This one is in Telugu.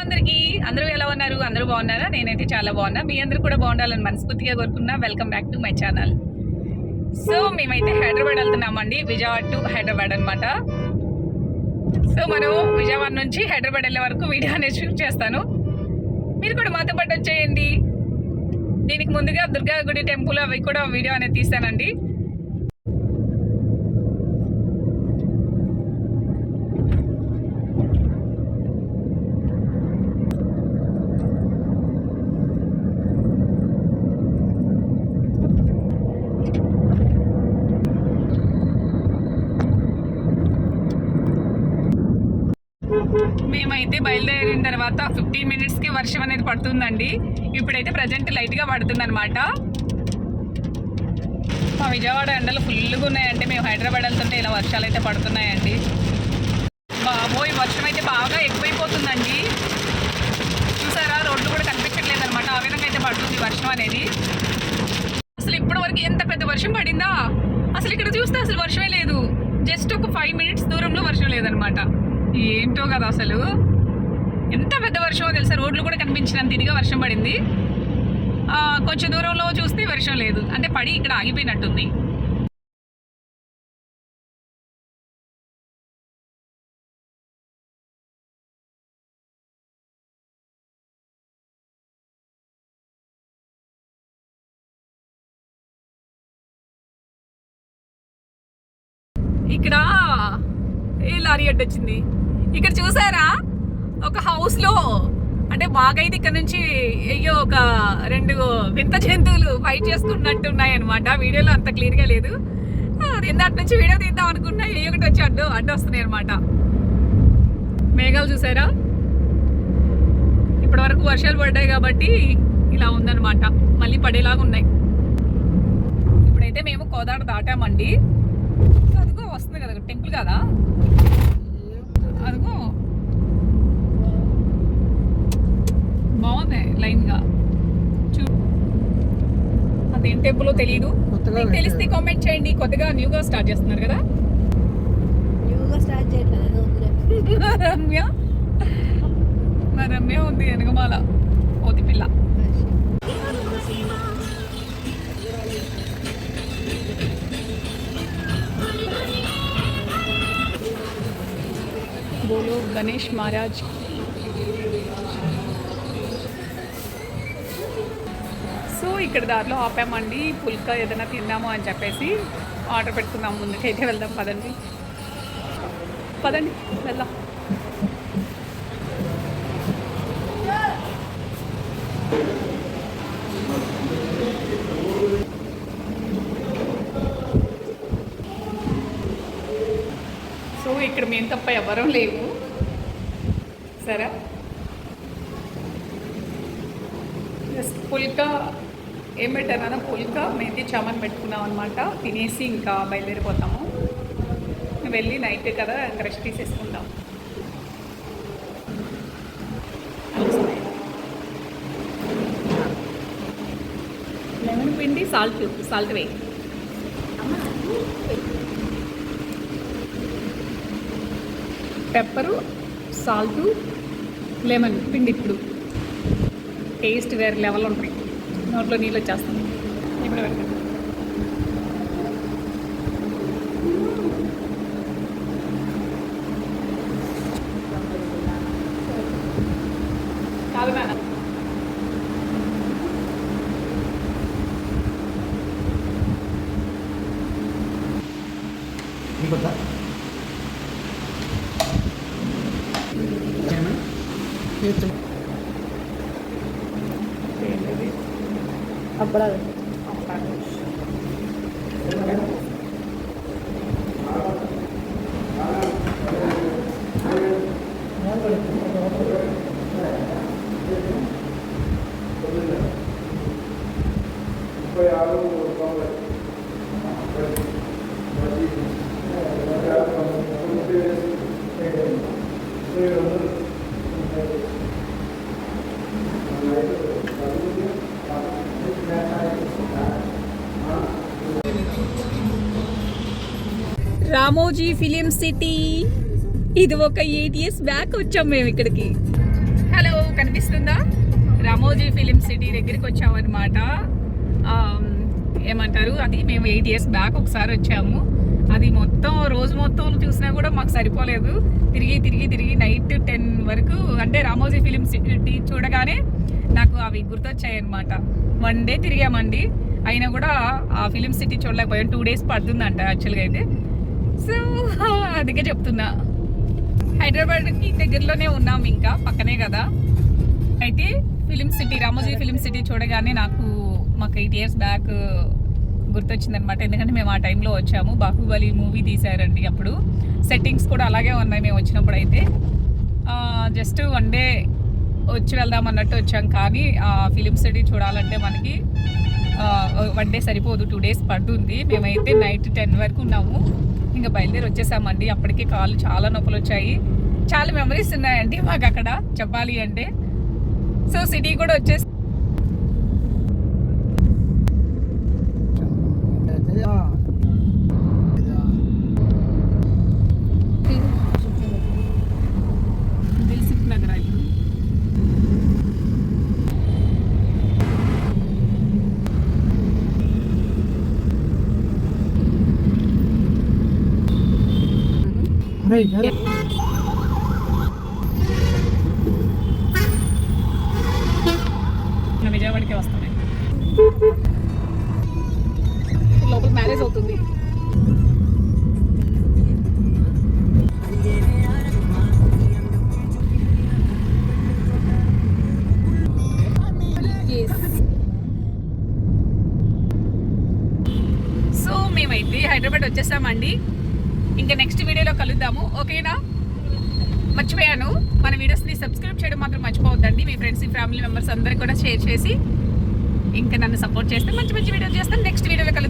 అందరికీ అందరూ ఎలా ఉన్నారు? అందరూ బాగున్నారా? నేనైతే చాలా బాగున్నా. మీ అందరూ కూడా బాగుండాలని మనస్ఫూర్తిగా కోరుకున్నా. Welcome back to my channel. So మేమైతే హైదరాబాద్ వెళ్తున్నామండి. విజయవాడ టు హైదరాబాద్ అనమాట. సో మనం విజయవాడ నుంచి హైదరాబాద్ వెళ్ళే వరకు వీడియో అనేది షూట్ చేస్తాను. మీరు కూడా మాతో పాటు వచ్చేయండి. దీనికి ముందుగా దుర్గా గుడి టెంపుల్ అవి కూడా వీడియో అనేది తీస్తానండి. మేమైతే బయలుదేరిన తర్వాత 15 minutesకి వర్షం అనేది పడుతుందండి. ఇప్పుడైతే ప్రజెంట్ లైట్గా పడుతుంది అనమాట. మా విజయవాడ ఎండలు ఫుల్గా ఉన్నాయంటే మేము హైదరాబాద్ వెళ్తుంటే ఇలా వర్షాలు అయితే పడుతున్నాయండి. బాబోయ్ వర్షం అయితే బాగా ఎక్కువైపోతుందండి. చూసారా, రోడ్లు కూడా కనిపించట్లేదు అనమాట. ఆ విధంగా అయితే పడుతుంది వర్షం అనేది. అసలు ఇప్పటి వరకు ఎంత పెద్ద వర్షం పడిందా? అసలు ఇక్కడ చూస్తే అసలు వర్షమే లేదు. జస్ట్ ఒక 5 minutes దూరంలో వర్షం లేదనమాట. ఏంటో కదా అసలు, ఎంత పెద్ద వర్షమో తెలుసా. రోడ్లు కూడా కనిపించినంత ఇదిగా వర్షం పడింది. కొంచెం దూరంలో చూస్తే వర్షం లేదు, అంటే పడి ఇక్కడ ఆగిపోయినట్టుంది. ఇక్కడ ఏ లారీ అడ్డు వచ్చింది. ఇక్కడ చూసారా, ఒక హౌస్లో అంటే మాకైతే ఇక్కడ నుంచి అయ్యో ఒక 2 వింత జంతువులు ఫైట్ చేసుకున్నట్టు ఉన్నాయన్నమాట. వీడియోలో అంత క్లియర్గా లేదు. ఇందాటి నుంచి వీడియో తీద్దాం అనుకున్నా, ఒకటి వచ్చి అడ్డు వస్తున్నాయి అనమాట. మేఘాలు చూసారా, ఇప్పటి వరకు వర్షాలు పడ్డాయి కాబట్టి ఇలా ఉందన్నమాట. మళ్ళీ పడేలాగా ఉన్నాయి. ఇప్పుడైతే మేము కోదాడ దాటామండి. అదిగో వస్తుంది కదా టెంపుల్ కదా, అదిగో బాగుంది లైన్గా. అదేం టెంపుల్ తెలీదు, తెలిస్తే కామెంట్ చేయండి. కొత్తగా న్యూగా స్టార్ట్ చేస్తున్నారు కదా. రమ్య ఉంది వెనకమాల కోతి పిల్ల. బోలో గణేష్ మహారాజ్. సో ఇక్కడ దారిలో ఆపామండి. పుల్కా ఏదైనా తిందాము అని చెప్పేసి ఆర్డర్ పెట్టుకుందాం. ముందుకైతే వెళ్దాం, పదండి వెళ్దాం. సో ఇక్కడ మేము తప్ప ఎవరూ లేవు. సరే, పుల్కా ఏం పెట్టారన్నా, పుల్కా మెంతి చామన్ పెట్టుకున్నాం అనమాట. తినేసి ఇంకా బయలుదేరిపోతాము. వెళ్ళి నైట్ కదా రెస్ట్ తీసేసుకుంటాం. లెమన్ పిండి, సాల్ట్ వేయి. పెప్పరు, సాల్టు, లెమన్ పిండి. ఇప్పుడు టేస్ట్ వేరే లెవెల్ ఉంటాయి. నోట్లో నీళ్ళు వచ్చేస్తాం. ఇప్పుడు పెట్టండి. కాదు మేడం, అప్పుడు రామోజీ ఫిలిం సిటీ. ఇది ఒక 8 years బ్యాక్ వచ్చాం మేము ఇక్కడికి. హలో, కనిపిస్తుందా? రామోజీ ఫిలిం సిటీ దగ్గరికి వచ్చామన్నమాట. ఏమంటారు, అది మేము 8 years బ్యాక్ ఒకసారి వచ్చాము. అది మొత్తం రోజు మొత్తం చూసినా కూడా మాకు సరిపోలేదు. తిరిగి నైట్ 10 వరకు, అంటే రామోజీ ఫిలిం సిటీ చూడగానే నాకు అవి గుర్తొచ్చాయి అనమాట. 1 day తిరిగామండి, అయినా కూడా ఆ ఫిలిం సిటీ చూడలేకపోయాం. 2 days పడుతుందంట యాక్చువల్గా అయితే. సో అందుకే చెప్తున్నా, హైదరాబాద్కి దగ్గరలోనే ఉన్నాం, ఇంకా పక్కనే కదా. అయితే film city, Ramoji film city చూడగానే మాకు 8 years బ్యాక్ గుర్తొచ్చిందనమాట. ఎందుకంటే మేము ఆ టైంలో వచ్చాము. బాహుబలి మూవీ తీశారండి అప్పుడు. సెట్టింగ్స్ కూడా అలాగే ఉన్నాయి మేము వచ్చినప్పుడు. అయితే జస్ట్ 1 day వచ్చి వెళ్దాం అన్నట్టు వచ్చాం. కానీ ఆ ఫిలిం సిటీ చూడాలంటే మనకి 1 day సరిపోదు, 2 days పడుతుంది. మేమైతే నైట్ 10 వరకు ఉన్నాము, ఇంకా బయలుదేరి వచ్చేసామండి. అప్పటికే కాళ్ళు చాలా నొప్పులు వచ్చాయి. చాలా మెమరీస్ ఉన్నాయండి మాకు అక్కడ చెప్పాలి అంటే. సో సిటీ కూడా వచ్చేసి దిల్సుఖ్ నగర్ ఇప్పుడు. విజయవాడకి వస్తున్నాయి. లోపల మ్యారేజ్ అవుతుంది. సో మేమైతే హైదరాబాద్ వచ్చేసామండి. ఇంకా నెక్స్ట్ వీడియోలో కలుద్దాము, ఓకేనా? మర్చిపోయాను, మన వీడియోస్ని సబ్స్క్రైబ్ చేయడం మాత్రం మర్చిపోవద్దండి. మీ ఫ్రెండ్స్, ఫ్యామిలీ మెంబర్స్ అందరికి కూడా షేర్ చేసి ఇంకా నన్ను సపోర్ట్ చేస్తే మంచి వీడియోలు చేస్తాను. నెక్స్ట్ వీడియోలో కలుద్దాం.